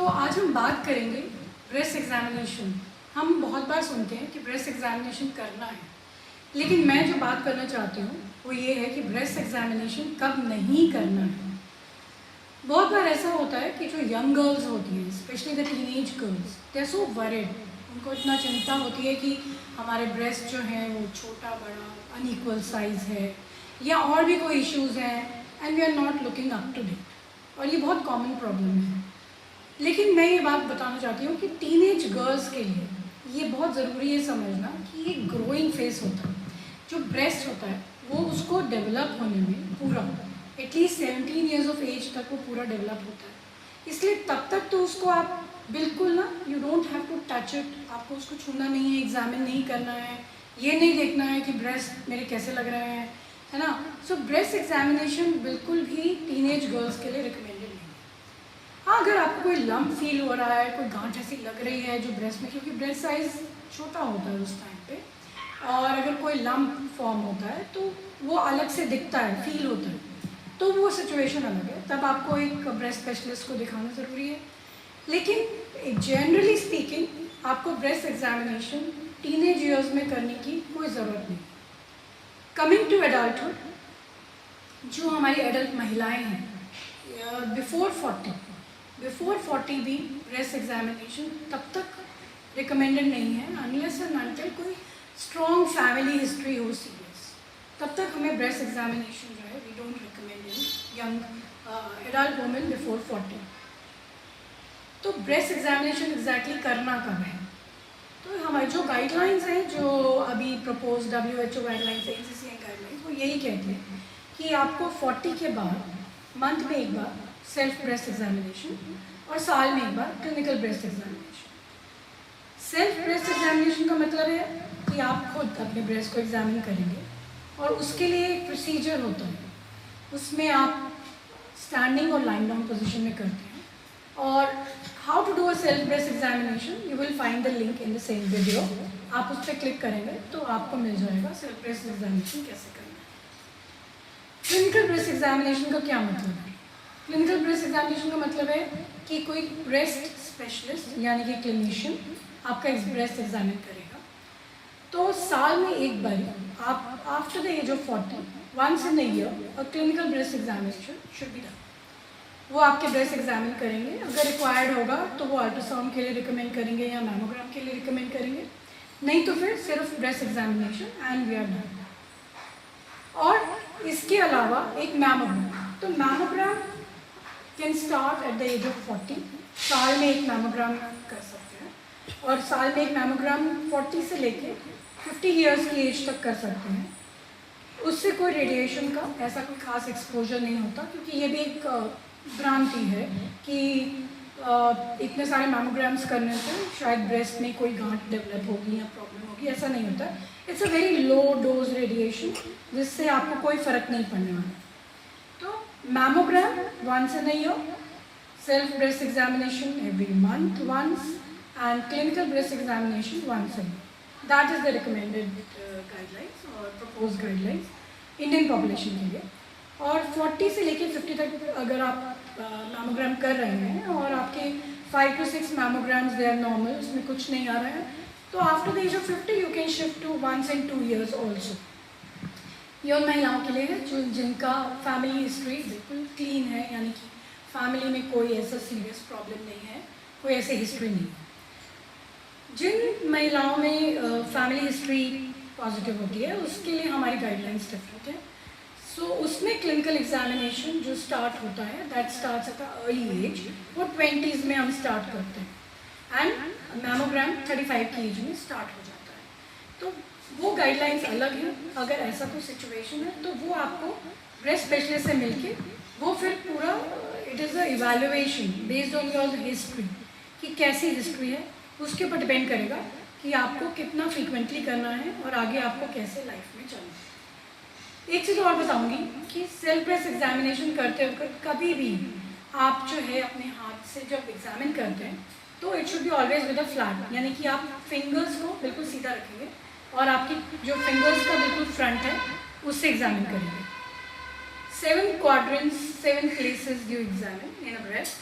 आज हम बात करेंगे ब्रेस्ट एग्जामिनेशन। हम बहुत बार सुनते हैं कि ब्रेस्ट एग्जामिनेशन करना है, लेकिन मैं जो बात करना चाहती हूँ वो ये है कि ब्रेस्ट एग्जामिनेशन कब नहीं करना है। बहुत बार ऐसा होता है कि जो यंग गर्ल्स होती हैं, specially the teenage girls, they are so worried. उनको इतना चिंता होती है कि हमारे ब्रेस्ट जो हैं वो छोटा बड़ा अनइक्वल साइज़ है या और भी कोई इश्यूज़ हैं, and we are not looking up to date. और ये बहुत कॉमन प्रॉब्लम है। लेकिन मैं ये बात बताना चाहती हूँ कि टीनेज गर्ल्स के लिए ये बहुत ज़रूरी है समझना कि ये ग्रोइंग फेस होता है। जो ब्रेस्ट होता है वो उसको डेवलप होने में पूरा एटलीस्ट 17 ईयर्स ऑफ एज तक वो पूरा डेवलप होता है। इसलिए तब तक तो उसको आप बिल्कुल ना, you don't have to touch it. आपको उसको छूना नहीं है, एग्जामिन नहीं करना है, ये नहीं देखना है कि ब्रेस्ट मेरे कैसे लग रहे हैं, है ना। सो ब्रेस्ट एग्जामिनेशन बिल्कुल भी टीनेज गर्ल्स के लिए रिकमेंडेड नहीं है। हाँ, अगर आपको कोई लम्प फील हो रहा है, कोई गांठ ऐसी लग रही है जो ब्रेस्ट में, क्योंकि ब्रेस्ट साइज छोटा होता है उस टाइम पे, और अगर कोई लम्प फॉर्म होता है तो वो अलग से दिखता है, फील होता है, तो वो सिचुएशन अलग है। तब आपको एक ब्रेस्ट स्पेशलिस्ट को दिखाना ज़रूरी है। लेकिन जनरली स्पीकिंग आपको ब्रेस्ट एग्जामिनेशन टीनेज ईयर्स में करने की कोई ज़रूरत नहीं। कमिंग टू एडल्टहुड, जो हमारी एडल्ट महिलाएं हैं बिफोर 40 भी ब्रेस्ट एग्जामिनेशन तब तक रिकमेंडेड नहीं है अनलेस एंड अनटिल कोई स्ट्रॉन्ग फैमिली हिस्ट्री हो सीरियस। तब तक हमें ब्रेस्ट एग्जामिनेशन जो है we don't recommend in young adult women before 40। तो ब्रेस्ट एग्जामिनेशन एग्जैक्टली करना कब है? तो हमारी जो गाइडलाइंस हैं, जो अभी प्रपोज WHO गाइडलाइंस है, NCCN गाइडलाइंस, वो यही कहते हैं कि आपको 40 के बाद मंथ में एक बार सेल्फ ब्रेस्ट एग्जामिनेशन और साल में एक बार clinical breast examination. Self breast examination का मतलब है कि आप खुद अपने ब्रेस्ट को एग्जामिन करेंगे और उसके लिए एक प्रोसीजर होता है। उसमें आप स्टैंडिंग और लाइन डाउन पोजीशन में करते हैं। और how to do a self breast examination, you will find the link in the same video. आप उस पर क्लिक करेंगे तो आपको मिल जाएगा सेल्फ ब्रेस्ट एग्जामिनेशन कैसे करना है। क्लिनिकल ब्रेस्ट एग्जामिनेशन का क्या मतलब है? क्लिनिकल ब्रेस्ट एग्जामिनेशन का मतलब है कि कोई ब्रेस्ट स्पेशलिस्ट यानी कि क्लिनिशियन आपका ब्रेस्ट एग्जामिन करेगा। तो साल में एक बार आप after the age of 40 once in a year a clinical breast examination should be done. वो आपके ब्रेस्ट एग्जामिन करेंगे। अगर रिक्वायर्ड होगा तो वो अल्ट्रासाउंड के लिए रिकमेंड करेंगे या मैमोग्राम के लिए रिकमेंड करेंगे, नहीं तो फिर सिर्फ breast examination and we are done. और इसके अलावा एक मैमोग्राम, तो mammogram can start at the age of 40। साल में एक मैमोग्राम कर सकते हैं और साल में एक मैमोग्राम 40 से लेके 50 ईयर्स की एज तक कर सकते हैं। उससे कोई रेडिएशन का ऐसा कोई खास एक्सपोजर नहीं होता, क्योंकि ये भी एक भ्रांति है कि इतने सारे मैमोग्राम्स करने से शायद ब्रेस्ट में कोई गांठ डेवलप होगी या प्रॉब्लम होगी, ऐसा नहीं होता। It's a very low dose radiation जिससे आपको कोई फ़र्क नहीं पड़ने वाला। तो mammogram once in a year, self breast examination every month once, and clinical breast examination once a year. That is the recommended guidelines और प्रपोज गाइडलाइंस इंडियन पॉपुलेशन के लिए। और 40 से लेके 50 तक अगर आप मैमोग्राम कर रहे हैं और आपके 5 to 6 mammograms they are normal, उसमें कुछ नहीं आ रहा है, तो after the age of 50 you can shift to once in 2 years also. ये उन महिलाओं के लिए है जो जिनका फैमिली हिस्ट्री बिल्कुल क्लीन है, यानी कि फैमिली में कोई ऐसा सीरियस प्रॉब्लम नहीं है, कोई ऐसी हिस्ट्री नहीं है। जिन महिलाओं में फैमिली हिस्ट्री पॉजिटिव होती है उसके लिए हमारी गाइडलाइंस डिफरेंट है। सो उसमें क्लिनिकल एग्जामिनेशन जो स्टार्ट होता है that starts at a early age, वो 20s में हम स्टार्ट करते हैं, एंड मैमोग्राम 35 की एज में स्टार्ट हो जाता है। तो वो गाइडलाइंस अलग है। अगर ऐसा कोई सिचुएशन है तो वो आपको ब्रेस्ट स्पेशलिस्ट से मिलके वो फिर पूरा it is a evaluation based on your history कि कैसी हिस्ट्री है, उसके ऊपर डिपेंड करेगा कि आपको कितना फ्रीक्वेंटली करना है और आगे आपको कैसे लाइफ में चलना है। एक चीज़ और बताऊंगी कि सेल्फ ब्रेस्ट एग्जामिनेशन करते वक्त कभी भी आप जो है अपने हाथ से जब एग्जामिन करते हैं तो it should be always with a flat, यानी कि आप फिंगर्स को बिल्कुल सीधा रखेंगे और आपकी जो फिंगर्स का बिल्कुल फ्रंट है उससे एग्जामिन करेंगे। 7 quadrants, 7 places you examine in a breast.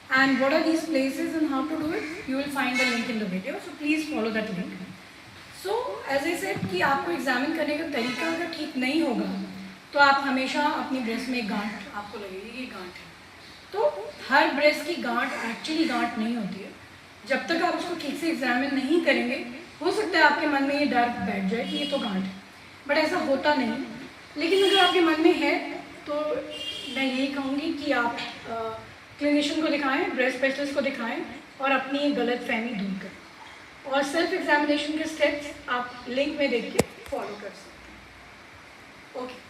And what are these places and how to do it? You will find the link in the video. So please follow that link. So as I said कि आपको examine करने का तरीका अगर ठीक नहीं होगा तो आप हमेशा अपनी ब्रेस्ट में गांठ आपको लगेगी, ये गांठ है। तो हर ब्रेस्ट की गांठ एक्चुअली गांठ नहीं होती है। जब तक आप उसको ठीक से एग्जामिन नहीं करेंगे, हो सकता है आपके मन में ये डर बैठ जाए कि ये तो गांठ है, बट ऐसा होता नहीं। लेकिन अगर आपके मन में है तो मैं यही कहूँगी कि आप क्लिनिशियन को दिखाएं, ब्रेस्ट स्पेशलिस्ट को दिखाएं और अपनी गलत फहमी दूर करें। और सेल्फ एग्जामिनेशन के स्टेप्स आप लिंक में देख के फॉलो कर सकते हैं। ओके।